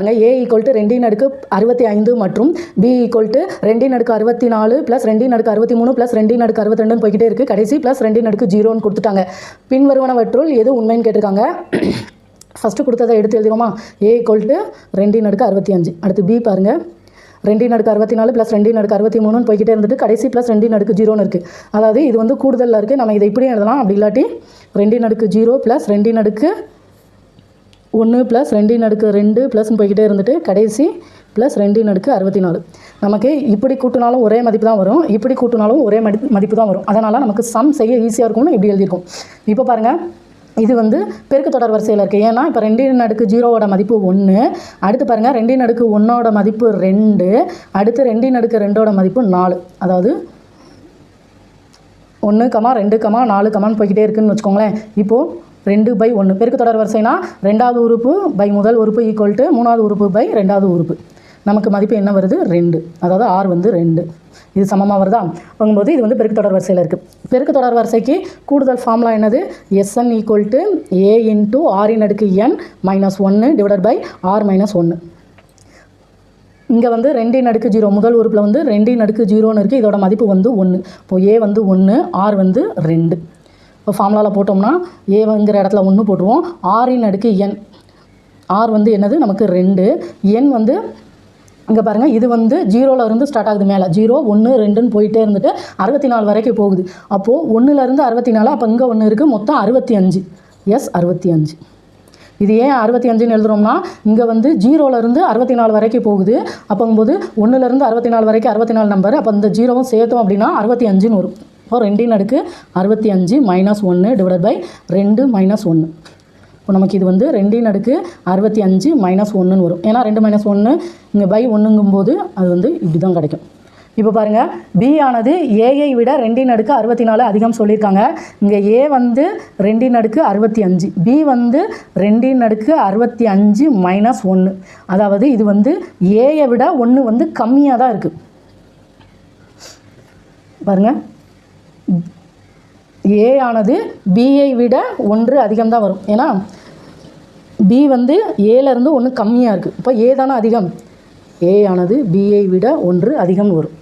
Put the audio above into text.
a equal to 2 மற்றும் b equal to 2 + 2 63 + 2 62 போய்கிட்டே இருக்குது. கடைசி ப்ளஸ் 2 0 கொடுத்துட்டாங்க. பின்வருவனவற்றுள் எது உண்மைன்னு கேட்டிருக்காங்க. ஃபஸ்ட்டு கொடுத்ததை எடுத்து எழுதிடுவோமா? a equal to 2 65. அடுத்து b பாருங்கள், 2 64 + 2 63 போய்கிட்டே இருந்துட்டு கடைசி ப்ளஸ் 2 0 இருக்குது. அதாவது இது வந்து கூடுதலில் இருக்குது. நம்ம இதை இப்படியும் எழுதலாம். அப்படி இல்லாட்டி 2 0 + 2 1 + 2 2 ப்ளஸ்ன்னு போய்கிட்டே இருந்துட்டு கடைசி ப்ளஸ் 2 64. நமக்கு இப்படி கூட்டினாலும் ஒரே மதிப்பு தான் வரும், இப்படி கூட்டினாலும் ஒரே மதிப்பு தான் வரும். அதனால் நமக்கு சம் செய்ய ஈஸியாக இருக்கும்னு இப்படி எழுதியிருக்கோம். இப்போ பாருங்கள், இது வந்து பெருக்கு தொடர் வரிசையில் இருக்குது. ஏன்னா இப்போ 2 0 மதிப்பு 1, அடுத்து பாருங்கள் 2 1 மதிப்பு 2, அடுத்து 2 2 மதிப்பு 4. அதாவது 1, 2, 4 போய்கிட்டே இருக்குதுன்னு வச்சுக்கோங்களேன். இப்போது 2/1 பெருக்கு தொடர் வரிசைனா 2வது உறுப்பு பை முதல் உறுப்பு ஈக்குவல் டு 3வது உறுப்பு பை 2வது உறுப்பு. நமக்கு மதிப்பு என்ன வருது? 2. அதாவது r வந்து 2. இது சமமாக வருதா? வாங்கும்போது இது வந்து பெருக்கு தொடர் வரிசையில் இருக்குது. பெருக்கு தொடர் வரிசைக்கு கூடுதல் ஃபார்முலா என்னது? Sn equal to a × r⁻n - 1 / r - 1. இங்கே வந்து 2 0 முதல் உறுப்பில் வந்து 2 0ன்னு இருக்குது. இதோட மதிப்பு வந்து 1. இப்போது a வந்து 1, r வந்து 2. இப்போ ஃபார்முலாவில் போட்டோம்னா ஏங்கிற இடத்துல 1 போட்டுருவோம். r⁻n, r வந்து என்னது? நமக்கு 2. n வந்து இங்கே பாருங்கள், இது வந்து 0ல் இருந்து ஸ்டார்ட் ஆகுது. மேலே 0 1 2ன்னு போயிட்டே இருந்துட்டு 64 வரைக்கும் போகுது. அப்போது 1லேருந்து 64, அப்போ இங்கே 1 இருக்குது, மொத்தம் 65. எஸ் 65. இது ஏன் 65ன்னு எழுதுகிறோம்னா, இங்கே வந்து 0லேருந்து 64 வரைக்கும் போகுது. அப்போங்கும்போது 1லேருந்து 64 வரைக்கும் 64 நம்பர். அப்போ இந்த 0வும் சேர்த்தோம் அப்படின்னா 65ன்னு வரும். இப்போ 2 65 - 1 / 2 - 1. இப்போ நமக்கு இது வந்து 2 65 - 1ன்னு வரும். ஏன்னா 2 - 1 இங்கே பை 1ங்கும்போது அது வந்து இப்படி தான் கிடைக்கும். இப்போ பாருங்கள், b ஆனது ஏஐ விட 2 64 அதிகம் சொல்லியிருக்காங்க. இங்கே a வந்து 2 65, b வந்து 2 65 - 1. அதாவது இது வந்து ஏஐ விட 1 வந்து கம்மியாக தான் இருக்குது. பாருங்கள், a ஆனது bஐ விட 1 அதிகம் தான் வரும். ஏன்னா b வந்து ஏலேருந்து 1 கம்மியாக இருக்குது. இப்போ a தானே அதிகம். a ஆனது bஐ விட 1 அதிகம் வரும்.